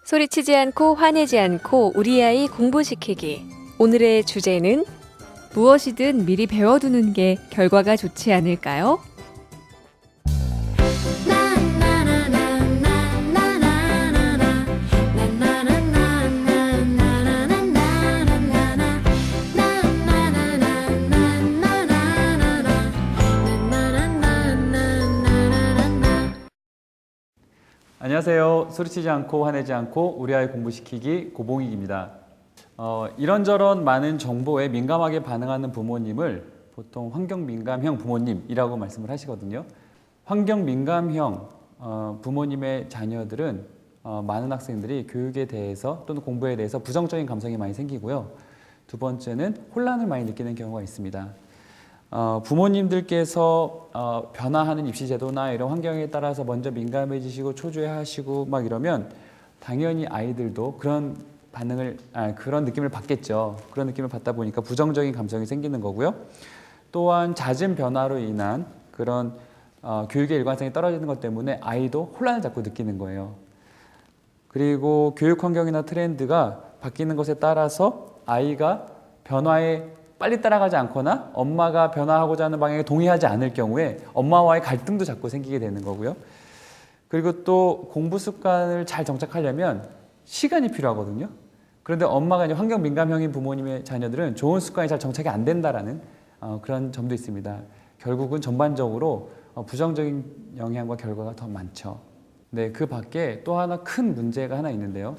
소리치지 않고 화내지 않고 우리 아이 공부시키기. 오늘의 주제는 무엇이든 미리 배워두는 게 결과가 좋지 않을까요? 안녕하세요. 소리치지 않고 화내지 않고 우리 아이 공부시키기 고봉익입니다. 이런저런 많은 정보에 민감하게 반응하는 부모님을 보통 환경민감형 부모님이라고 말씀을 하시거든요. 환경민감형 부모님의 자녀들은 많은 학생들이 교육에 대해서 또는 공부에 대해서 부정적인 감성이 많이 생기고요. 두 번째는 혼란을 많이 느끼는 경우가 있습니다. 부모님들께서 변화하는 입시제도나 이런 환경에 따라서 먼저 민감해지시고 초조해하시고 막 이러면 당연히 아이들도 그런 그런 느낌을 받겠죠. 그런 느낌을 받다 보니까 부정적인 감정이 생기는 거고요. 또한 잦은 변화로 인한 그런 교육의 일관성이 떨어지는 것 때문에 아이도 혼란을 자꾸 느끼는 거예요. 그리고 교육 환경이나 트렌드가 바뀌는 것에 따라서 아이가 변화에 빨리 따라가지 않거나 엄마가 변화하고자 하는 방향에 동의하지 않을 경우에 엄마와의 갈등도 자꾸 생기게 되는 거고요. 그리고 또 공부 습관을 잘 정착하려면 시간이 필요하거든요. 그런데 엄마가 이제 환경 민감형인 부모님의 자녀들은 좋은 습관이 잘 정착이 안 된다라는 그런 점도 있습니다. 결국은 전반적으로 부정적인 영향과 결과가 더 많죠. 네, 그 밖에 또 하나 큰 문제가 하나 있는데요.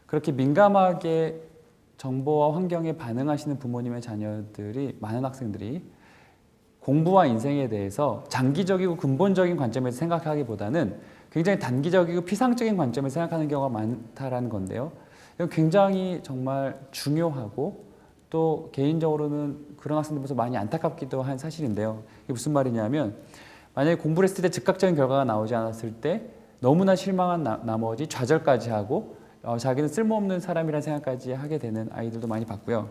그렇게 민감하게 정보와 환경에 반응하시는 부모님의 자녀들이, 많은 학생들이 공부와 인생에 대해서 장기적이고 근본적인 관점에서 생각하기보다는 굉장히 단기적이고 피상적인 관점에서 생각하는 경우가 많다라는 건데요. 이건 굉장히 정말 중요하고 또 개인적으로는 그런 학생들 보면서 많이 안타깝기도 한 사실인데요. 이게 무슨 말이냐면 만약에 공부를 했을 때 즉각적인 결과가 나오지 않았을 때 너무나 실망한 나머지 좌절까지 하고 자기는 쓸모없는 사람이라는 생각까지 하게 되는 아이들도 많이 봤고요.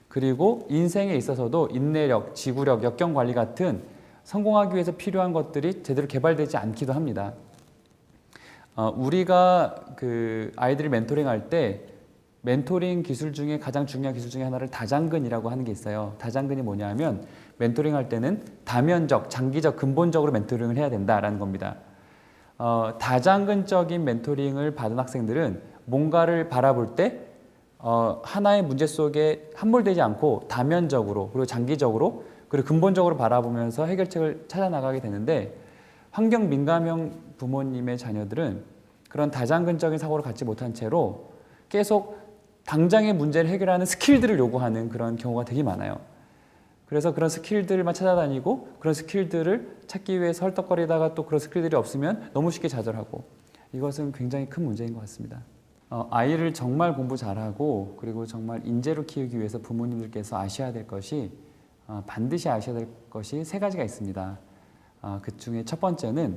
그리고 인생에 있어서도 인내력, 지구력, 역경관리 같은 성공하기 위해서 필요한 것들이 제대로 개발되지 않기도 합니다. 우리가 그 아이들을 멘토링할 때 멘토링 기술 중에 가장 중요한 기술 중에 하나를 다장근이라고 하는 게 있어요. 다장근이 뭐냐 하면 멘토링할 때는 다면적, 장기적, 근본적으로 멘토링을 해야 된다라는 겁니다. 다장근적인 멘토링을 받은 학생들은 뭔가를 바라볼 때 하나의 문제 속에 함몰되지 않고 다면적으로 그리고 장기적으로 그리고 근본적으로 바라보면서 해결책을 찾아 나가게 되는데 환경 민감형 부모님의 자녀들은 그런 다장근적인 사고를 갖지 못한 채로 계속 당장의 문제를 해결하는 스킬들을 요구하는 그런 경우가 되게 많아요. 그래서 그런 스킬들만 찾아다니고 그런 스킬들을 찾기 위해서 헐떡거리다가 또 그런 스킬들이 없으면 너무 쉽게 좌절하고 이것은 굉장히 큰 문제인 것 같습니다. 아이를 정말 공부 잘하고 그리고 정말 인재로 키우기 위해서 부모님들께서 아셔야 될 것이 반드시 아셔야 될 것이 세 가지가 있습니다. 그 중에 첫 번째는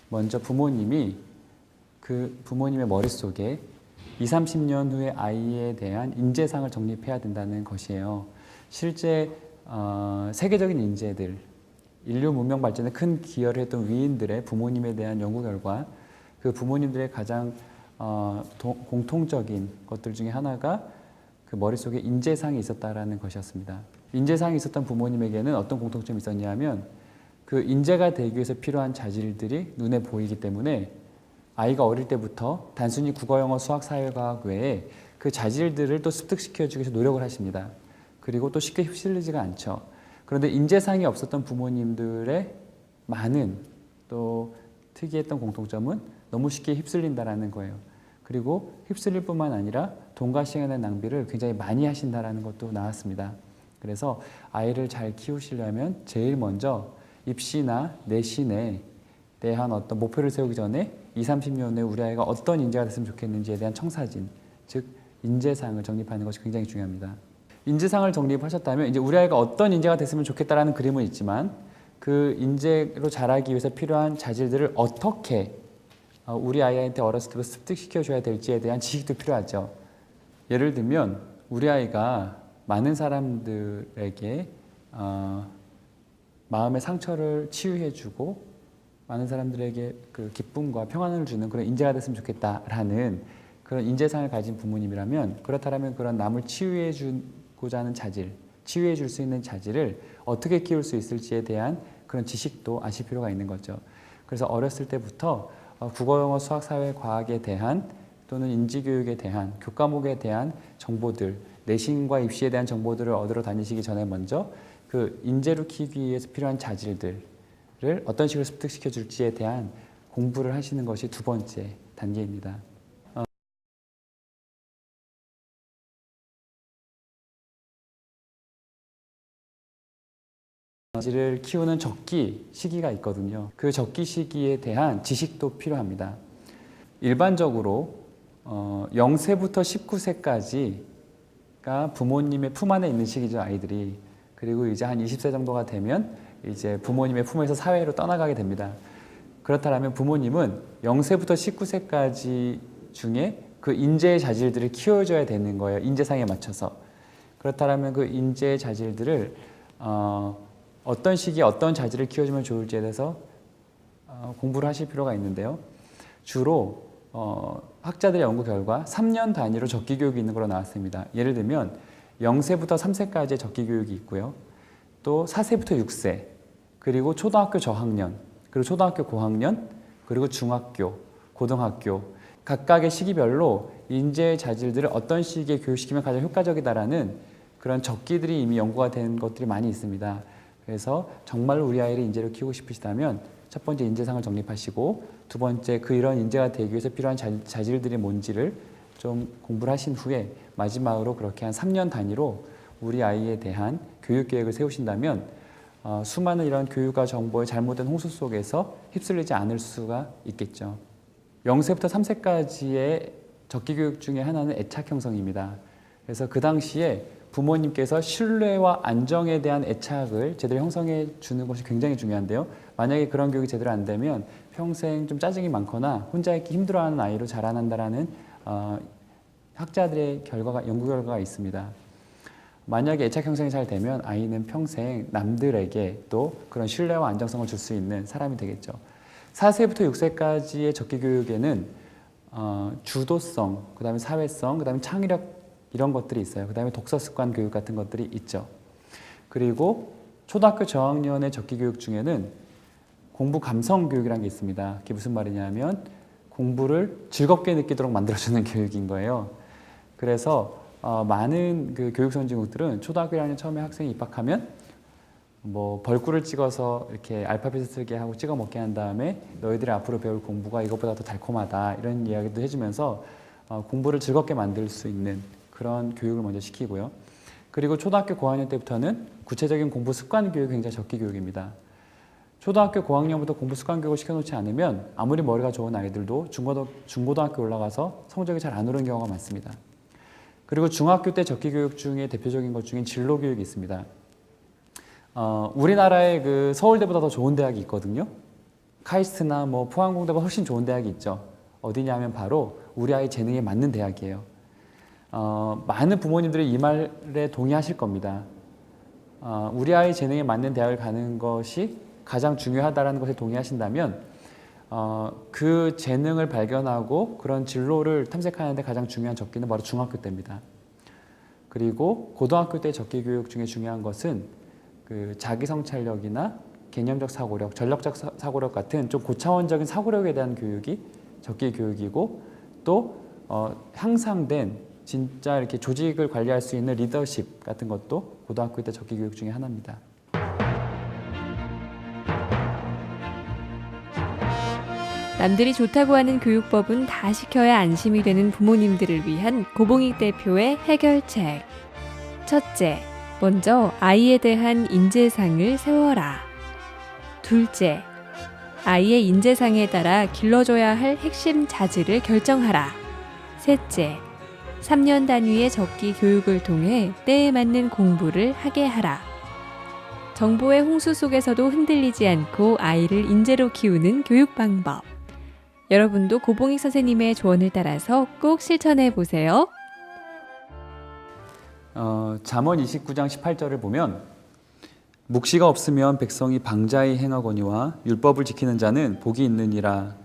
먼저 부모님이 그 부모님의 머릿속에 20, 30년 후에 아이에 대한 인재상을 정립해야 된다는 것이에요. 실제 세계적인 인재들, 인류 문명 발전에 큰 기여를 했던 위인들의 부모님에 대한 연구 결과 그 부모님들의 가장 공통적인 것들 중에 하나가 그 머릿속에 인재상이 있었다라는 것이었습니다. 인재상이 있었던 부모님에게는 어떤 공통점이 있었냐면 그 인재가 되기 위해서 필요한 자질들이 눈에 보이기 때문에 아이가 어릴 때부터 단순히 국어, 영어, 수학, 사회과학 외에 그 자질들을 또 습득시켜주기 위해서 노력을 하십니다. 그리고 또 쉽게 휩쓸리지가 않죠. 그런데 인재상이 없었던 부모님들의 많은 또 특이했던 공통점은 너무 쉽게 휩쓸린다라는 거예요. 그리고 휩쓸릴 뿐만 아니라 돈과 시간의 낭비를 굉장히 많이 하신다라는 것도 나왔습니다. 그래서 아이를 잘 키우시려면 제일 먼저 입시나 내신에 대한 어떤 목표를 세우기 전에 20, 30년 후에 우리 아이가 어떤 인재가 됐으면 좋겠는지에 대한 청사진, 즉 인재상을 정립하는 것이 굉장히 중요합니다. 인재상을 정립하셨다면 이제 우리 아이가 어떤 인재가 됐으면 좋겠다라는 그림은 있지만 그 인재로 자라기 위해서 필요한 자질들을 어떻게 우리 아이한테 어렸을 때부터 습득시켜줘야 될지에 대한 지식도 필요하죠. 예를 들면 우리 아이가 많은 사람들에게 마음의 상처를 치유해주고 많은 사람들에게 그 기쁨과 평안을 주는 그런 인재가 됐으면 좋겠다라는 그런 인재상을 가진 부모님이라면 그렇다면 그런 남을 치유해 주고자 하는 자질, 치유해 줄 수 있는 자질을 어떻게 키울 수 있을지에 대한 그런 지식도 아실 필요가 있는 거죠. 그래서 어렸을 때부터 국어, 영어, 수학, 사회, 과학에 대한 또는 인지교육에 대한 교과목에 대한 정보들, 내신과 입시에 대한 정보들을 얻으러 다니시기 전에 먼저 그 인재로 키우기 위해서 필요한 자질들을 어떤 식으로 습득시켜 줄지에 대한 공부를 하시는 것이 두 번째 단계입니다. 자질을 키우는 적기 시기가 있거든요. 그 적기 시기에 대한 지식도 필요합니다. 일반적으로 0세부터 19세까지가 부모님의 품 안에 있는 시기죠, 아이들이. 그리고 이제 한 20세 정도가 되면 이제 부모님의 품에서 사회로 떠나가게 됩니다. 그렇다면 부모님은 0세부터 19세까지 중에 그 인재의 자질들을 키워줘야 되는 거예요. 인재상에 맞춰서. 그렇다면 그 인재의 자질들을 어떤 시기에 어떤 자질을 키워주면 좋을지에 대해서 공부를 하실 필요가 있는데요. 주로 학자들의 연구 결과 3년 단위로 적기 교육이 있는 걸로 나왔습니다. 예를 들면 0세부터 3세까지의 적기 교육이 있고요. 또 4세부터 6세, 그리고 초등학교 저학년, 그리고 초등학교 고학년, 그리고 중학교, 고등학교 각각의 시기별로 인재의 자질들을 어떤 시기에 교육시키면 가장 효과적이다라는 그런 적기들이 이미 연구가 된 것들이 많이 있습니다. 그래서 정말로 우리 아이를 인재로 키우고 싶으시다면 첫 번째 인재상을 정립하시고 두 번째 그 이런 인재가 되기 위해서 필요한 자질들이 뭔지를 좀 공부를 하신 후에 마지막으로 그렇게 한 3년 단위로 우리 아이에 대한 교육 계획을 세우신다면 수많은 이런 교육과 정보의 잘못된 홍수 속에서 휩쓸리지 않을 수가 있겠죠. 0세부터 3세까지의 적기 교육 중에 하나는 애착 형성입니다. 그래서 그 당시에 부모님께서 신뢰와 안정에 대한 애착을 제대로 형성해 주는 것이 굉장히 중요한데요. 만약에 그런 교육이 제대로 안 되면 평생 좀 짜증이 많거나 혼자 있기 힘들어하는 아이로 자라난다라는 학자들의 연구 결과가 있습니다. 만약에 애착 형성이 잘 되면 아이는 평생 남들에게 또 그런 신뢰와 안정성을 줄 수 있는 사람이 되겠죠. 4세부터 6세까지의 적기 교육에는 주도성, 그 다음에 사회성, 그 다음에 창의력 이런 것들이 있어요. 그 다음에 독서 습관 교육 같은 것들이 있죠. 그리고 초등학교 저학년의 적기 교육 중에는 공부 감성 교육이라는 게 있습니다. 그게 무슨 말이냐면 공부를 즐겁게 느끼도록 만들어주는 교육인 거예요. 그래서 많은 그 교육 선진국들은 초등학교 1학년 처음에 학생이 입학하면 뭐 벌꿀을 찍어서 이렇게 알파벳을 쓰게 하고 찍어 먹게 한 다음에 너희들이 앞으로 배울 공부가 이것보다 더 달콤하다 이런 이야기도 해주면서 공부를 즐겁게 만들 수 있는 그런 교육을 먼저 시키고요. 그리고 초등학교 고학년 때부터는 구체적인 공부 습관 교육이 굉장히 적기 교육입니다. 초등학교 고학년부터 공부 습관 교육을 시켜놓지 않으면 아무리 머리가 좋은 아이들도 중고등학교 올라가서 성적이 잘 안 오르는 경우가 많습니다. 그리고 중학교 때 적기 교육 중에 대표적인 것 중에 진로 교육이 있습니다. 우리나라의 그 서울대보다 더 좋은 대학이 있거든요. 카이스트나 뭐 포항공대보다 훨씬 좋은 대학이 있죠. 어디냐 하면 바로 우리 아이 재능에 맞는 대학이에요. 많은 부모님들이 이 말에 동의하실 겁니다. 우리 아이 재능에 맞는 대학을 가는 것이 가장 중요하다는 것에 동의하신다면 그 재능을 발견하고 그런 진로를 탐색하는 데 가장 중요한 적기는 바로 중학교 때입니다. 그리고 고등학교 때 적기 교육 중에 중요한 것은 그 자기 성찰력이나 개념적 사고력, 전략적 사고력 같은 좀 고차원적인 사고력에 대한 교육이 적기 교육이고 또 향상된 진짜 이렇게 조직을 관리할 수 있는 리더십 같은 것도 고등학교 때 적기 교육 중에 하나입니다. 남들이 좋다고 하는 교육법은 다 시켜야 안심이 되는 부모님들을 위한 고봉익 대표의 해결책. 첫째, 먼저 아이에 대한 인재상을 세워라. 둘째, 아이의 인재상에 따라 길러줘야 할 핵심 자질을 결정하라. 셋째, 3년 단위의 적기 교육을 통해 때에 맞는 공부를 하게 하라. 정보의 홍수 속에서도 흔들리지 않고 아이를 인재로 키우는 교육 방법. 여러분도 고봉익 선생님의 조언을 따라서 꼭 실천해 보세요. 잠언 29장 18절을 보면 묵시가 없으면 백성이 방자히 행하거니와 율법을 지키는 자는 복이 있느니라.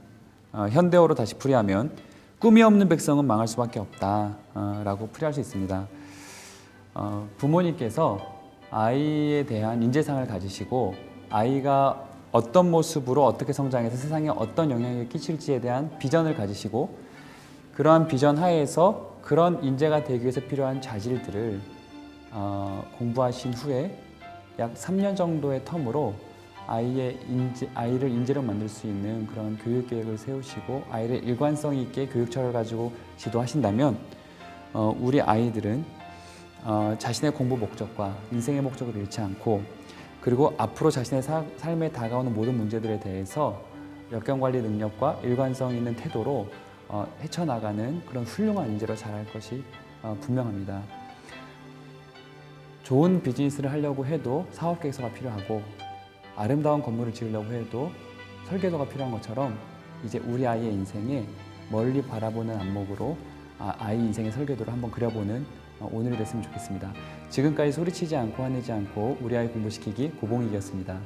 현대어로 다시 풀이하면 꿈이 없는 백성은 망할 수밖에 없다 라고 풀이할 수 있습니다. 부모님께서 아이에 대한 인재상을 가지시고 아이가 어떤 모습으로 어떻게 성장해서 세상에 어떤 영향을 끼칠지에 대한 비전을 가지시고 그러한 비전 하에서 그런 인재가 되기 위해서 필요한 자질들을 공부하신 후에 약 3년 정도의 텀으로 아이를 인재로 만들 수 있는 그런 교육 계획을 세우시고 아이를 일관성 있게 교육처를 가지고 지도하신다면 우리 아이들은 자신의 공부 목적과 인생의 목적을 잃지 않고 그리고 앞으로 자신의 삶에 다가오는 모든 문제들에 대해서 역경관리 능력과 일관성 있는 태도로 헤쳐나가는 그런 훌륭한 인재로 자랄 것이 분명합니다. 좋은 비즈니스를 하려고 해도 사업계획서가 필요하고 아름다운 건물을 지으려고 해도 설계도가 필요한 것처럼 이제 우리 아이의 인생에 멀리 바라보는 안목으로 아이 인생의 설계도를 한번 그려보는 오늘이 됐으면 좋겠습니다. 지금까지 소리치지 않고 화내지 않고 우리 아이 공부시키기 고봉익이었습니다.